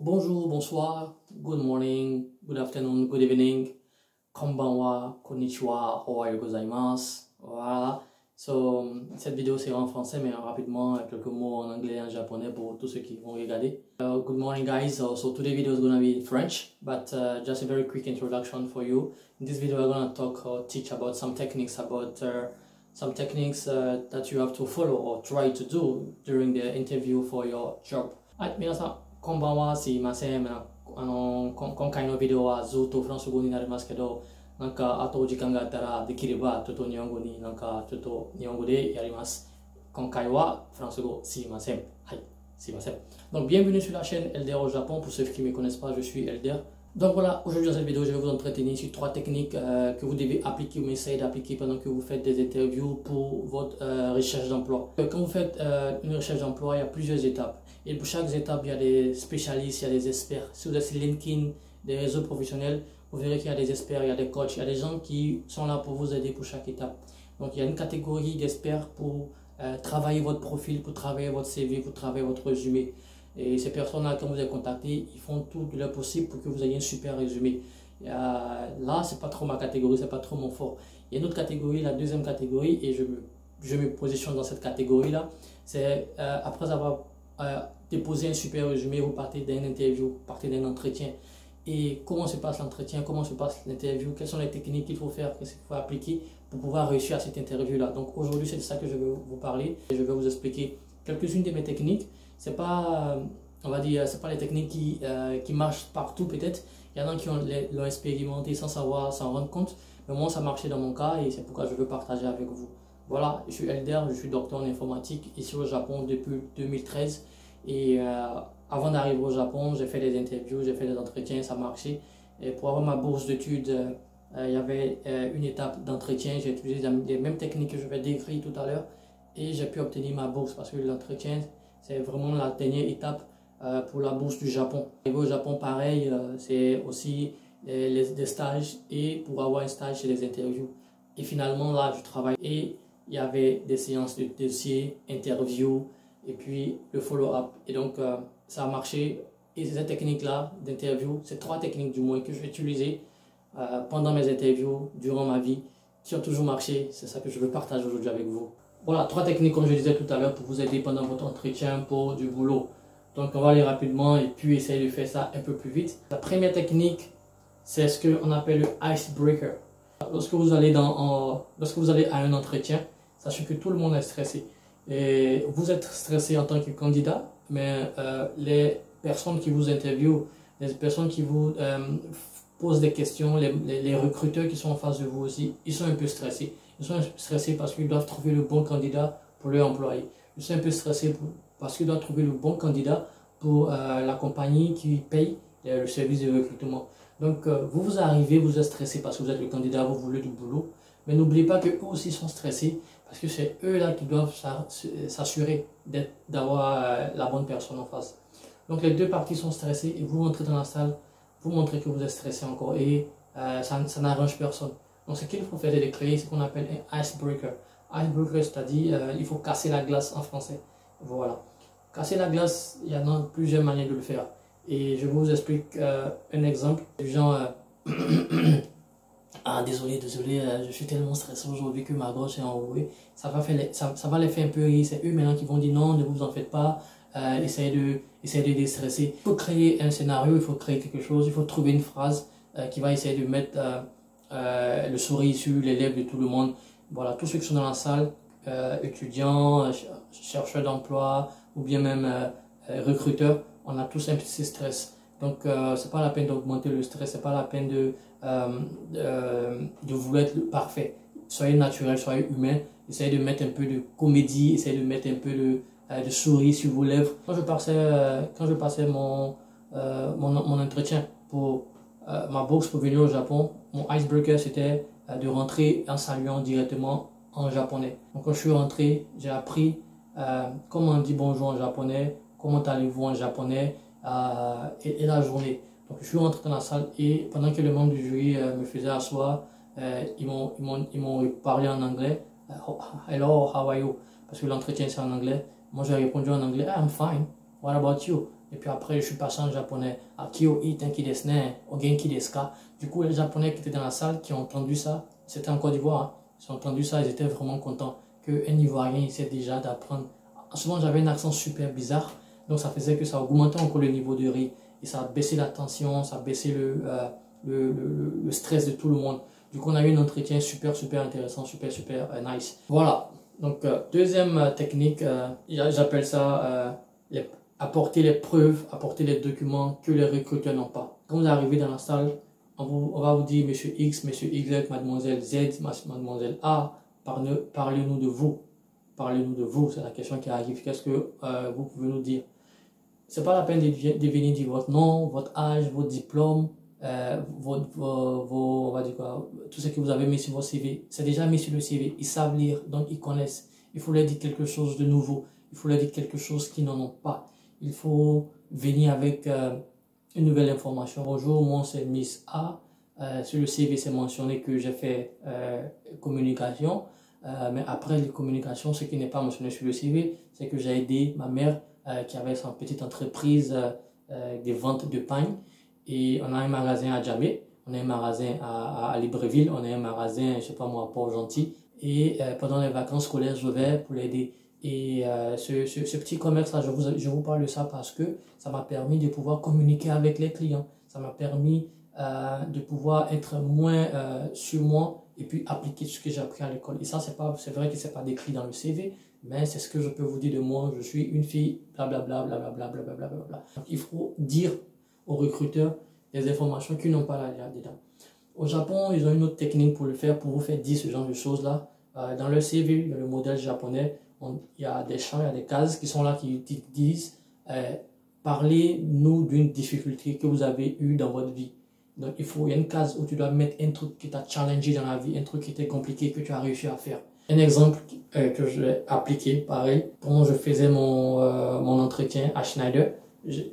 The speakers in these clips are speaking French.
Bonjour, bonsoir, good morning, good afternoon, good evening, konbanwa, konnichiwa, ohayo gozaimasu. Voilà. Cette vidéo sera en français, mais rapidement quelques mots en anglais et en japonais pour tous ceux qui vont regarder. Good morning, guys. So today's video is gonna be in French, but just a very quick introduction for you. In this video, I'm gonna talk or teach about some techniques that you have to follow or try to do during the interview for your job. はい、皆さん、こんばんは。すいません。今回のビデオはずっとフランス語になりますけど、なんかあとお時間があったらできればちょっと日本語でやります。今回はフランス語すいません。はい、すいません。Donc bienvenue sur la chaîne Elder au Japon. Pour ceux qui ne me connaissent pas, je suis Elder. Donc voilà, aujourd'hui dans cette vidéo, je vais vous entretenir sur 3 techniques que vous devez appliquer ou essayer d'appliquer pendant que vous faites des interviews pour votre recherche d'emploi. Quand vous faites une recherche d'emploi, il y a plusieurs étapes. Et pour chaque étape, il y a des spécialistes, il y a des experts. Si vous êtes sur LinkedIn, des réseaux professionnels, vous verrez qu'il y a des experts, il y a des coachs, il y a des gens qui sont là pour vous aider pour chaque étape. Donc il y a une catégorie d'experts pour travailler votre profil, pour travailler votre CV, pour travailler votre résumé. Et ces personnes-là, quand vous les contactez, ils font tout le possible pour que vous ayez un super résumé. Là, c'est pas trop ma catégorie, c'est pas trop mon fort. Il y a une autre catégorie, la deuxième catégorie, et je me positionne dans cette catégorie-là. C'est après avoir déposé un super résumé, vous partez d'une interview, vous partez d'un entretien. Et comment se passe l'entretien, comment se passe l'interview, quelles sont les techniques qu'il faut faire, qu'est-ce qu'il faut appliquer pour pouvoir réussir à cette interview-là. Donc aujourd'hui, c'est de ça que je vais vous parler. Et je vais vous expliquer quelques-unes de mes techniques. C'est pas, on va dire, c'est pas les techniques qui marchent partout peut-être. Il y en a qui l'ont expérimenté sans savoir, sans rendre compte. Mais moi, ça marchait dans mon cas et c'est pourquoi je veux partager avec vous. Voilà, je suis Elder, je suis docteur en informatique ici au Japon depuis 2013. Et avant d'arriver au Japon, j'ai fait des interviews, j'ai fait des entretiens, ça marchait. Et pour avoir ma bourse d'études, il y avait une étape d'entretien. J'ai utilisé les mêmes techniques que je vais décrire tout à l'heure. Et j'ai pu obtenir ma bourse parce que l'entretien, c'est vraiment la dernière étape pour la bourse du Japon. Arriver au Japon, pareil, c'est aussi des stages et pour avoir un stage, c'est des interviews. Et finalement, là, je travaille et il y avait des séances de dossier, interviews et puis le follow-up. Et donc, ça a marché. Et ces techniques-là d'interview, ces 3 techniques du moins que je vais utiliser pendant mes interviews, durant ma vie, qui ont toujours marché. C'est ça que je veux partager aujourd'hui avec vous. Voilà, 3 techniques comme je disais tout à l'heure pour vous aider pendant votre entretien pour du boulot. Donc on va aller rapidement et puis essayer de faire ça un peu plus vite. La première technique, c'est ce qu'on appelle le icebreaker. Lorsque vous allez à un entretien, sachez que tout le monde est stressé. Et vous êtes stressé en tant que candidat, mais les personnes qui vous interviewent, les personnes qui vous posent des questions, les recruteurs qui sont en face de vous aussi, ils sont un peu stressés. Ils sont stressés parce qu'ils doivent trouver le bon candidat pour leur employé. Ils sont un peu stressés parce qu'ils doivent trouver le bon candidat pour la compagnie qui paye le service de recrutement. Donc, vous arrivez, vous êtes stressé parce que vous êtes le candidat, vous voulez du boulot. Mais n'oubliez pas qu'eux aussi sont stressés parce que c'est eux là qui doivent s'assurer d'avoir la bonne personne en face. Donc, les deux parties sont stressées et vous rentrez dans la salle, vous montrez que vous êtes stressé encore et ça n'arrange personne. Donc ce qu'il faut faire, c'est de créer ce qu'on appelle un icebreaker. Icebreaker, c'est-à-dire il faut casser la glace en français. Voilà. Casser la glace, il y en a plusieurs manières de le faire. Et je vous explique un exemple. Du genre, ah désolé, je suis tellement stressé aujourd'hui que ma gorge est enrouée. Ça va les faire un peu rire. C'est eux maintenant qui vont dire non, ne vous en faites pas. Essayez de déstresser. Il faut créer un scénario, il faut créer quelque chose, il faut trouver une phrase qui va essayer de mettre le sourire sur les lèvres de tout le monde. Voilà, tous ceux qui sont dans la salle, étudiants, chercheurs d'emploi ou bien même recruteurs, on a tous un petit stress. Donc c'est pas la peine d'augmenter le stress, c'est pas la peine de vouloir être parfait. Soyez naturel, soyez humain, essayez de mettre un peu de comédie, essayez de mettre un peu de sourire sur vos lèvres. Quand je passais mon entretien pour ma bourse pour venir au Japon, mon icebreaker c'était de rentrer en saluant directement en japonais. Donc quand je suis rentré, j'ai appris comment on dit bonjour en japonais, comment allez-vous en japonais et la journée. Donc je suis rentré dans la salle et pendant que le membre du jury me faisait asseoir, ils m'ont parlé en anglais. Hello, how are you? Parce que l'entretien c'est en anglais. Moi j'ai répondu en anglais, I'm fine. What about you? Et puis après, je suis passé en japonais. Akio itenki desu ne, o genki desu ka. Du coup, les Japonais qui étaient dans la salle, qui ont entendu ça, c'était en Côte d'Ivoire, hein. Ils ont entendu ça, ils étaient vraiment contents qu'un Ivoirien essaie déjà d'apprendre. Souvent, j'avais un accent super bizarre, donc ça faisait que ça augmentait encore le niveau de rire. Et ça a baissé la tension, ça a baissé le stress de tout le monde. Du coup, on a eu un entretien super, super intéressant, super, super nice. Voilà. Donc, deuxième technique, j'appelle ça apporter les preuves, apporter les documents que les recruteurs n'ont pas. Quand vous arrivez dans la salle, on va vous dire Monsieur X, Monsieur Y, Mademoiselle Z, Mademoiselle A, parlez-nous de vous. Parlez-nous de vous, c'est la question qui arrive. Qu'est-ce que vous pouvez nous dire? C'est pas la peine de venir dire votre nom, votre âge, votre diplôme, on va dire quoi, tout ce que vous avez mis sur votre CV. C'est déjà mis sur le CV. Ils savent lire, donc ils connaissent. Il faut leur dire quelque chose de nouveau. Il faut leur dire quelque chose qu'ils n'en ont pas. Il faut venir avec une nouvelle information. Bonjour, moi c'est Miss A. Sur le CV, c'est mentionné que j'ai fait communication. Mais après les communications, ce qui n'est pas mentionné sur le CV, c'est que j'ai aidé ma mère qui avait sa petite entreprise de vente de pain. Et on a un magasin à Djamé, on a un magasin à Libreville, on a un magasin, je sais pas moi, à Port-Gentil. Et pendant les vacances scolaires, je vais pour l'aider. Et ce petit commerce-là, je vous parle de ça parce que ça m'a permis de pouvoir communiquer avec les clients. Ça m'a permis de pouvoir être moins sur moi et puis appliquer ce que j'ai appris à l'école. Et ça, c'est vrai que c'est pas décrit dans le CV, mais c'est ce que je peux vous dire de moi. Je suis une fille, blablabla, blablabla, blablabla, blablabla. Donc, il faut dire aux recruteurs des informations qu'ils n'ont pas là-dedans. Au Japon, ils ont une autre technique pour le faire, pour vous faire dire ce genre de choses-là. Dans le CV, il y a le modèle japonais, il y a des champs, il y a des cases qui sont là qui disent parlez-nous d'une difficulté que vous avez eue dans votre vie. Donc il y a une case où tu dois mettre un truc qui t'a challengé dans la vie, un truc qui était compliqué, que tu as réussi à faire. Un exemple que j'ai appliqué, pareil, quand je faisais mon entretien à Schneider,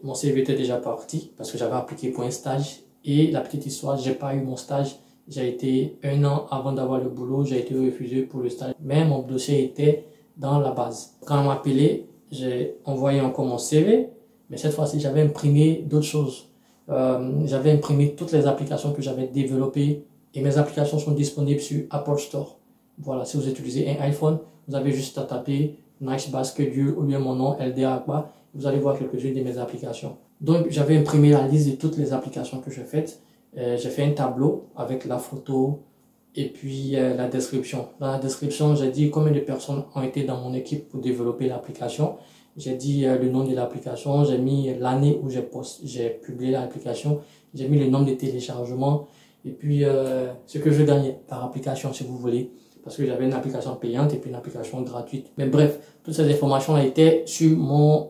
mon CV était déjà parti parce que j'avais appliqué pour un stage. Et la petite histoire, j'ai pas eu mon stage. J'ai été 1 an avant d'avoir le boulot, j'ai été refusé pour le stage. Mais mon dossier était dans la base. Quand on m'a appelé, j'ai envoyé encore mon CV, mais cette fois-ci, j'avais imprimé d'autres choses. J'avais imprimé toutes les applications que j'avais développées et mes applications sont disponibles sur Apple Store. Voilà, si vous utilisez un iPhone, vous avez juste à taper Nice Basket Dieu ou bien mon nom, LDA Akba. Vous allez voir quelques-unes de mes applications. Donc, j'avais imprimé la liste de toutes les applications que j'ai faites. J'ai fait un tableau avec la photo et puis la description. Dans la description, j'ai dit combien de personnes ont été dans mon équipe pour développer l'application. J'ai dit le nom de l'application, j'ai mis l'année où j'ai publié l'application, j'ai mis le nombre de téléchargements et puis ce que je gagnais par application si vous voulez. Parce que j'avais une application payante et puis une application gratuite. Mais bref, toutes ces informations étaient sur mon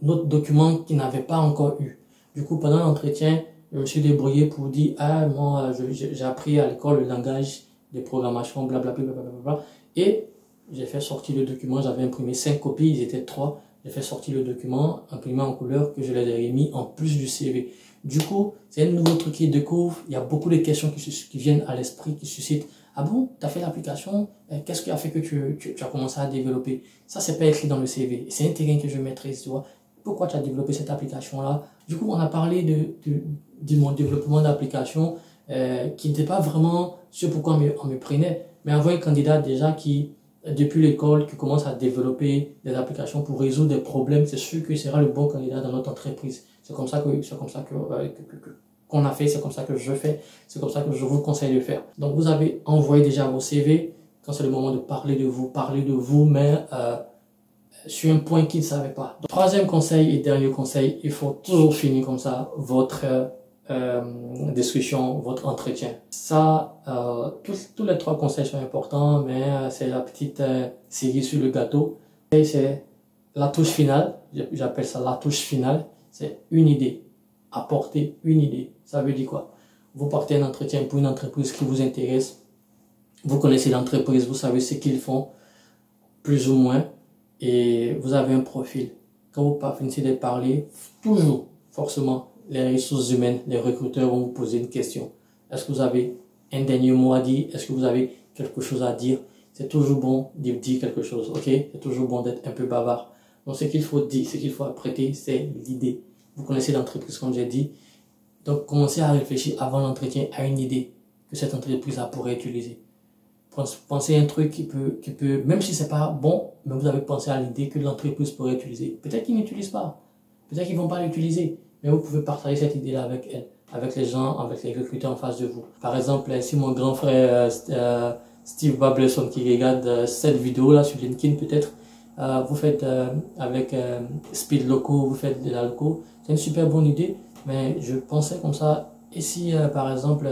autre document qui n'avait pas encore eu. Du coup, pendant l'entretien, je me suis débrouillé pour dire, ah, moi, j'ai appris à l'école le langage de programmation, blablabla, blablabla. Et j'ai fait sortir le document, j'avais imprimé 5 copies, ils étaient 3. J'ai fait sortir le document, imprimé en couleur, que je les ai remis en plus du CV. Du coup, c'est un nouveau truc qu'ils découvrent. Il y a beaucoup de questions qui viennent à l'esprit, qui suscitent. Ah bon, tu as fait l'application, qu'est-ce qui a fait que tu as commencé à développer? Ça, c'est pas écrit dans le CV. C'est un terrain que je maîtrise, tu vois. Pourquoi tu as développé cette application-là? Du coup, on a parlé de mon développement d'application qui n'était pas vraiment ce pourquoi on me prenait. Mais avoir un candidat déjà qui, depuis l'école, qui commence à développer des applications pour résoudre des problèmes, c'est sûr qu'il sera le bon candidat dans notre entreprise. C'est comme ça qu'on a fait, c'est comme ça que je fais, c'est comme ça que je vous conseille de faire. Donc vous avez envoyé déjà vos CV, quand c'est le moment de parler de vous, mais sur un point qu'ils ne savaient pas. Donc, troisième conseil et dernier conseil, il faut toujours finir comme ça votre discussion, votre entretien. Ça, tous les 3 conseils sont importants, mais c'est la petite cerise sur le gâteau. Et c'est la touche finale, j'appelle ça la touche finale, c'est une idée. Apporter une idée. Ça veut dire quoi? Vous partez un entretien pour une entreprise qui vous intéresse. Vous connaissez l'entreprise, vous savez ce qu'ils font, plus ou moins, et vous avez un profil. Quand vous finissez de parler, toujours, forcément, les ressources humaines, les recruteurs vont vous poser une question. Est-ce que vous avez un dernier mot à dire? Est-ce que vous avez quelque chose à dire? C'est toujours bon de dire quelque chose, ok? C'est toujours bon d'être un peu bavard. Donc ce qu'il faut dire, ce qu'il faut apprêter, c'est l'idée. Vous connaissez l'entreprise comme j'ai dit. Donc commencez à réfléchir avant l'entretien à une idée que cette entreprise-là pourrait utiliser. Pensez à un truc qui peut, même si c'est pas bon, mais vous avez pensé à l'idée que l'entreprise pourrait utiliser. Peut-être qu'ils n'utilisent pas, peut-être qu'ils vont pas l'utiliser, mais vous pouvez partager cette idée-là avec elle, avec les gens, avec les recruteurs en face de vous. Par exemple, si mon grand frère Steve Bableson qui regarde cette vidéo-là sur LinkedIn peut-être, vous faites avec Speed Loco, vous faites de la loco, c'est une super bonne idée, mais je pensais comme ça, et si par exemple,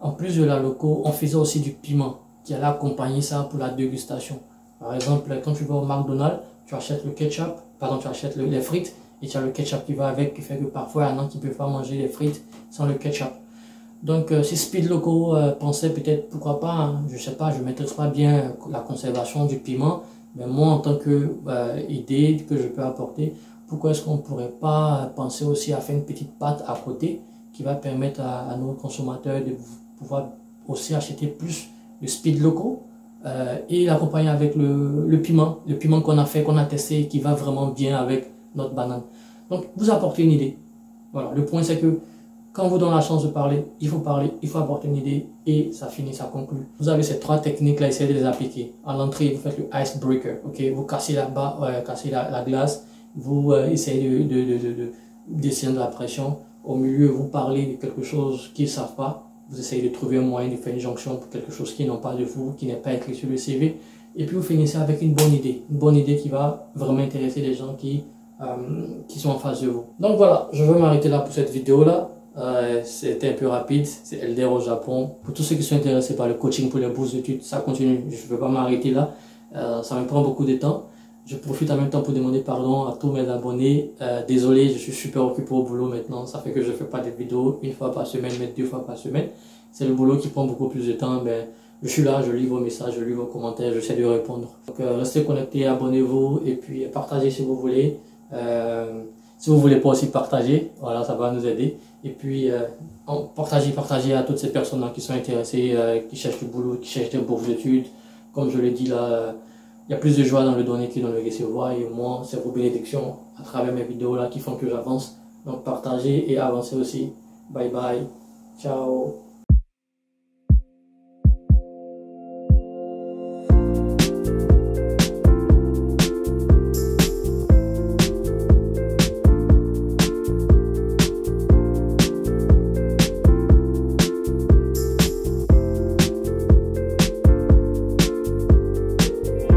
en plus de la loco, on faisait aussi du piment qui allait accompagner ça pour la dégustation. Par exemple, quand tu vas au McDonald's, tu achètes le ketchup, pardon, tu achètes les frites et tu as le ketchup qui va avec, qui fait que parfois il y en a qui ne peuvent pas manger les frites sans le ketchup. Donc si Speed Loco pensait peut-être, pourquoi pas, hein, je ne sais pas, je ne maîtrise pas bien la conservation du piment, mais moi en tant que idée que je peux apporter, pourquoi est-ce qu'on ne pourrait pas penser aussi à faire une petite pâte à côté qui va permettre à nos consommateurs de pouvoir aussi acheter plus de Speed Loco et l'accompagner avec le piment qu'on a fait, qu'on a testé, qui va vraiment bien avec notre banane. Donc vous apportez une idée. Voilà, le point c'est que quand on vous donne la chance de parler, il faut apporter une idée et ça finit, ça conclut. Vous avez ces 3 techniques là, essayez de les appliquer. À l'entrée, vous faites le icebreaker, ok, vous cassez cassez la glace, vous essayez de descendre la pression. Au milieu, vous parlez de quelque chose qu'ils ne savent pas. Vous essayez de trouver un moyen de faire une jonction pour quelque chose qui n'ont pas de vous, qui n'est pas écrit sur le CV. Et puis vous finissez avec une bonne idée qui va vraiment intéresser les gens qui sont en face de vous. Donc voilà, je vais m'arrêter là pour cette vidéo-là. C'était un peu rapide, c'est Elder au Japon. Pour tous ceux qui sont intéressés par le coaching pour les bourses d'études, ça continue, je ne vais pas m'arrêter là. Ça me prend beaucoup de temps. Je profite en même temps pour demander pardon à tous mes abonnés. Désolé, je suis super occupé au boulot maintenant. Ça fait que je ne fais pas des vidéos 1 fois par semaine, mais 2 fois par semaine. C'est le boulot qui prend beaucoup plus de temps. Mais je suis là, je lis vos messages, je lis vos commentaires, j'essaie de répondre. Donc restez connectés, abonnez-vous et puis partagez si vous voulez. Si vous ne voulez pas aussi partager, voilà, ça va nous aider. Et puis partagez à toutes ces personnes-là qui sont intéressées, qui cherchent du boulot, qui cherchent des bourses d'études. Comme je l'ai dit là, il y a plus de joie dans le donner que dans le recevoir. Et moi, c'est vos bénédictions à travers mes vidéos là qui font que j'avance. Donc partagez et avancez aussi. Bye bye. Ciao.